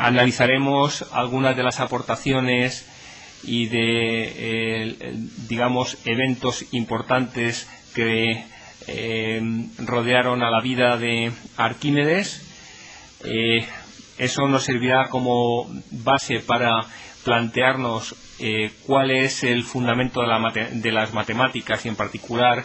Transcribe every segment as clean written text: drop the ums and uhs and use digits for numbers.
Analizaremos algunas de las aportaciones y de, digamos, eventos importantes que rodearon a la vida de Arquímedes. Eso nos servirá como base para plantearnos cuál es el fundamento de las matemáticas y, en particular,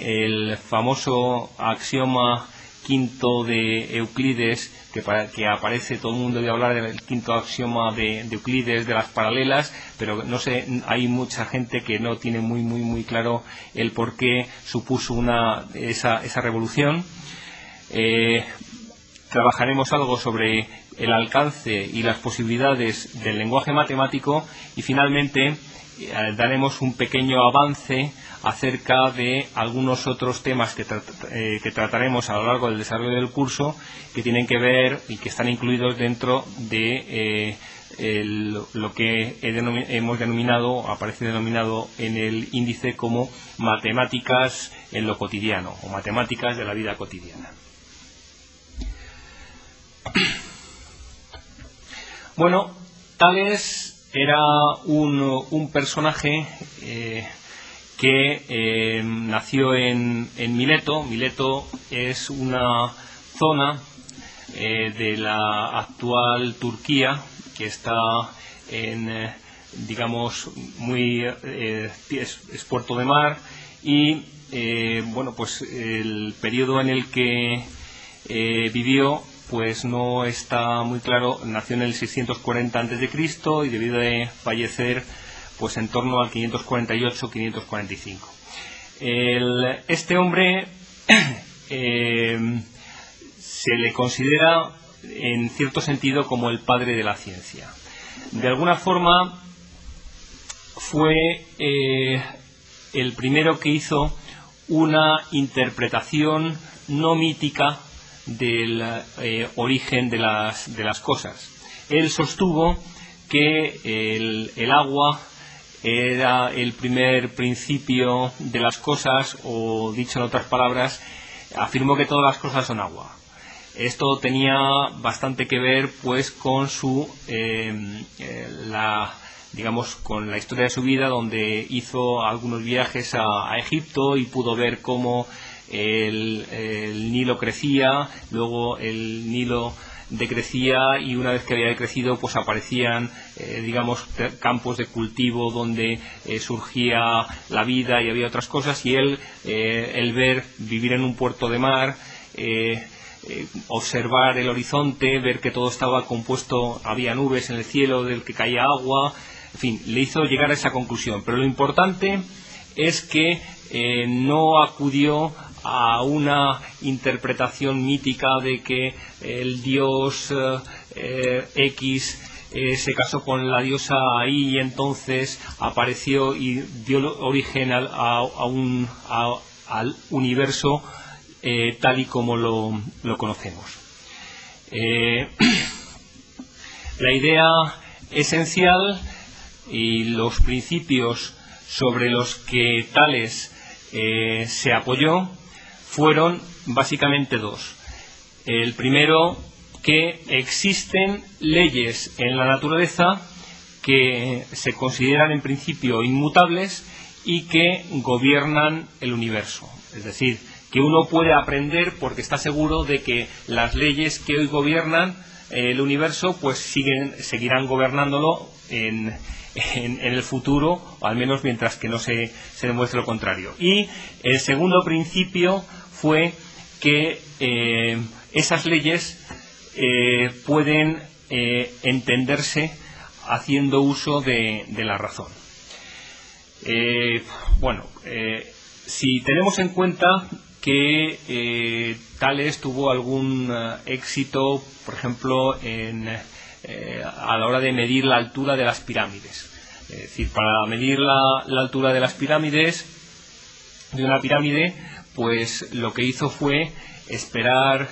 el famoso axioma quinto de Euclides, que aparece, todo el mundo debe hablar del quinto axioma de Euclides, de las paralelas, pero no sé, hay mucha gente que no tiene muy claro el por qué supuso esa revolución. Trabajaremos algo sobre el alcance y las posibilidades del lenguaje matemático y, finalmente, daremos un pequeño avance acerca de algunos otros temas que trataremos a lo largo del desarrollo del curso, que tienen que ver y que están incluidos dentro de lo que hemos denominado, aparece denominado en el índice como matemáticas en lo cotidiano o matemáticas de la vida cotidiana. Bueno, Tales era un personaje que nació en Mileto. Mileto es una zona de la actual Turquía que está en, digamos, es puerto de mar y, bueno, pues el periodo en el que vivió pues no está muy claro. Nació en el 640 a.C. y debió de fallecer pues en torno al 548-545. Este hombre se le considera en cierto sentido como el padre de la ciencia. De alguna forma fue el primero que hizo una interpretación no mítica del origen de las cosas. Él sostuvo que el agua era el primer principio de las cosas, o dicho en otras palabras, afirmó que todas las cosas son agua. Esto tenía bastante que ver pues con digamos, con la historia de su vida, donde hizo algunos viajes a Egipto y pudo ver cómo el Nilo crecía, luego el Nilo decrecía y una vez que había decrecido pues aparecían digamos campos de cultivo donde surgía la vida y había otras cosas, y él vivir en un puerto de mar, observar el horizonte, ver que todo estaba compuesto, había nubes en el cielo del que caía agua, en fin, le hizo llegar a esa conclusión. Pero lo importante es que no acudió a una interpretación mítica de que el dios X se casó con la diosa Y y entonces apareció y dio origen al universo tal y como lo conocemos. La idea esencial y los principios sobre los que Tales se apoyó fueron básicamente dos. El primero, que existen leyes en la naturaleza que se consideran en principio inmutables y que gobiernan el universo. Es decir, que uno puede aprender porque está seguro de que las leyes que hoy gobiernan el universo pues seguirán gobernándolo en el futuro, o al menos mientras que no se demuestre lo contrario. Y el segundo principio fue que esas leyes pueden entenderse haciendo uso de la razón. Si tenemos en cuenta que Tales tuvo algún éxito, por ejemplo, a la hora de medir la altura de las pirámides. Es decir, para medir la altura de las pirámides, de una pirámide, pues lo que hizo fue esperar,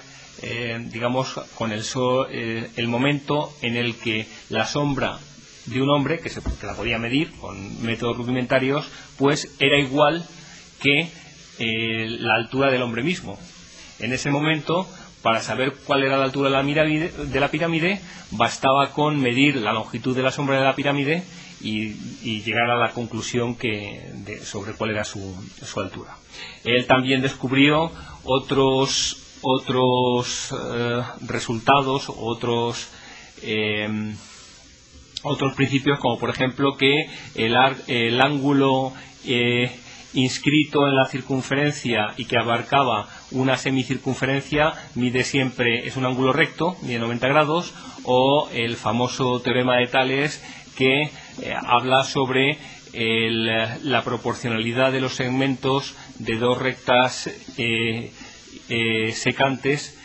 digamos, con el sol, el momento en el que la sombra de un hombre, que la podía medir con métodos rudimentarios, pues era igual que la altura del hombre mismo. En ese momento, para saber cuál era la altura de la pirámide, bastaba con medir la longitud de la sombra de la pirámide y llegar a la conclusión sobre cuál era su altura. Él también descubrió otros resultados, otros principios, como por ejemplo que el ángulo inscrito en la circunferencia y que abarcaba una semicircunferencia es un ángulo recto, mide 90 grados, o el famoso teorema de Tales, que habla sobre la proporcionalidad de los segmentos de dos rectas secantes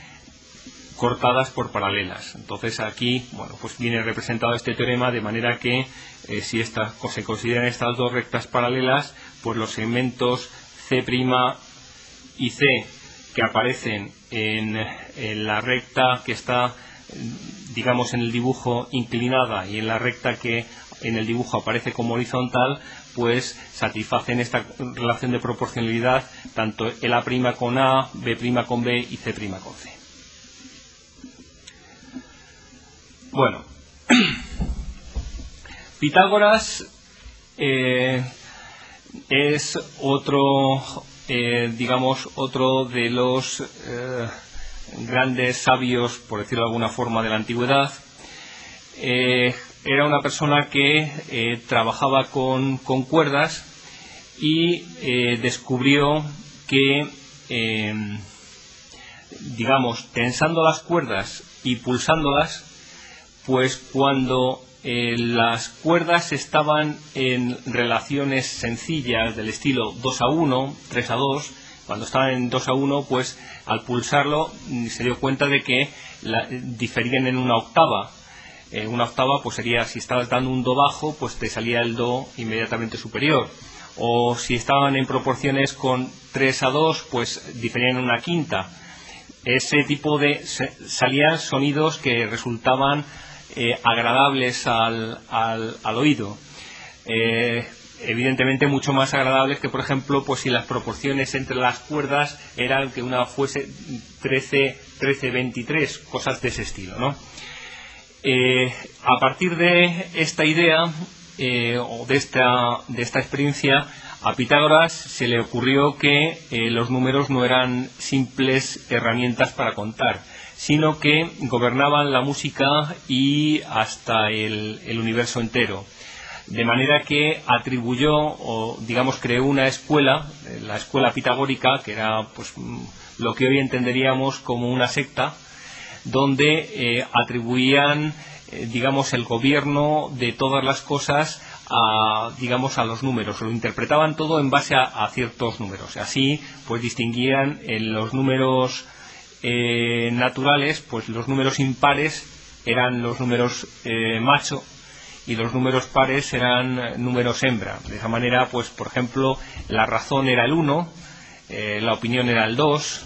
cortadas por paralelas. Entonces aquí, bueno, pues viene representado este teorema de manera que si se consideran estas dos rectas paralelas, pues los segmentos C' y C que aparecen en la recta que está, digamos, en el dibujo inclinada, y en la recta que en el dibujo aparece como horizontal, pues satisfacen esta relación de proporcionalidad, tanto el A' con A, B' con B y C' con C. Bueno, Pitágoras es otro de los grandes sabios, por decirlo de alguna forma, de la antigüedad. Era una persona que trabajaba con cuerdas y descubrió que, tensando las cuerdas y pulsándolas, pues cuando las cuerdas estaban en relaciones sencillas del estilo 2:1, 3:2, cuando estaban en 2:1, pues al pulsarlo se dio cuenta de que diferían en una octava. Una octava pues sería, si estabas dando un do bajo, pues te salía el do inmediatamente superior, o si estaban en proporciones con 3:2, pues diferían en una quinta. Ese tipo salían sonidos que resultaban agradables al oído, evidentemente mucho más agradables que, por ejemplo, pues si las proporciones entre las cuerdas eran que una fuese 13-23, cosas de ese estilo, ¿no? A partir de esta idea o de esta experiencia, a Pitágoras se le ocurrió que los números no eran simples herramientas para contar, sino que gobernaban la música y hasta el universo entero. De manera que atribuyó, o digamos creó una escuela, la escuela pitagórica, que era pues lo que hoy entenderíamos como una secta, donde atribuían el gobierno de todas las cosas a los números, lo interpretaban todo en base a ciertos números. Así pues distinguían en los números naturales, pues los números impares eran los números macho y los números pares eran números hembra. De esa manera, pues por ejemplo, la razón era el 1, la opinión era el 2,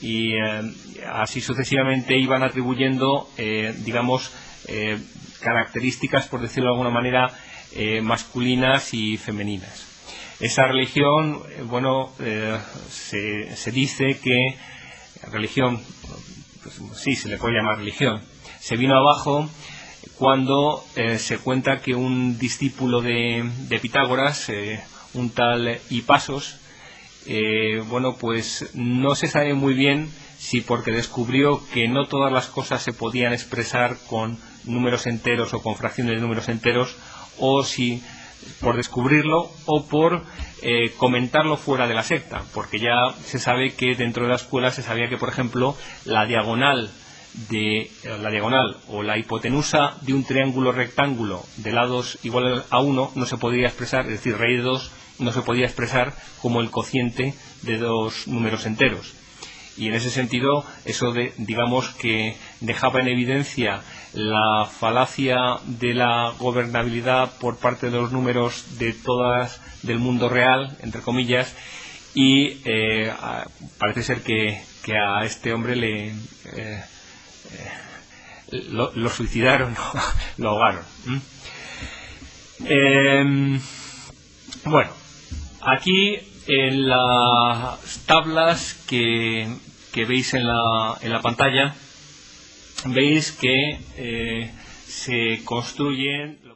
y así sucesivamente iban atribuyendo características, por decirlo de alguna manera, masculinas y femeninas. Esa religión, se dice que religión, pues sí, se le puede llamar religión, se vino abajo cuando se cuenta que un discípulo de Pitágoras, un tal Hipasos, pues no se sabe muy bien si porque descubrió que no todas las cosas se podían expresar con números enteros o con fracciones de números enteros, o si por descubrirlo o por comentarlo fuera de la secta, porque ya se sabe que dentro de la escuela se sabía que, por ejemplo, la diagonal o la hipotenusa de un triángulo rectángulo de lados iguales a 1 no se podía expresar, es decir, raíz de 2 no se podía expresar como el cociente de dos números enteros. Y en ese sentido, eso que dejaba en evidencia la falacia de la gobernabilidad por parte de los números del mundo real, entre comillas, y parece ser que a este hombre lo suicidaron, lo ahogaron. Aquí en las tablas que que veis en la pantalla, veis que se construyen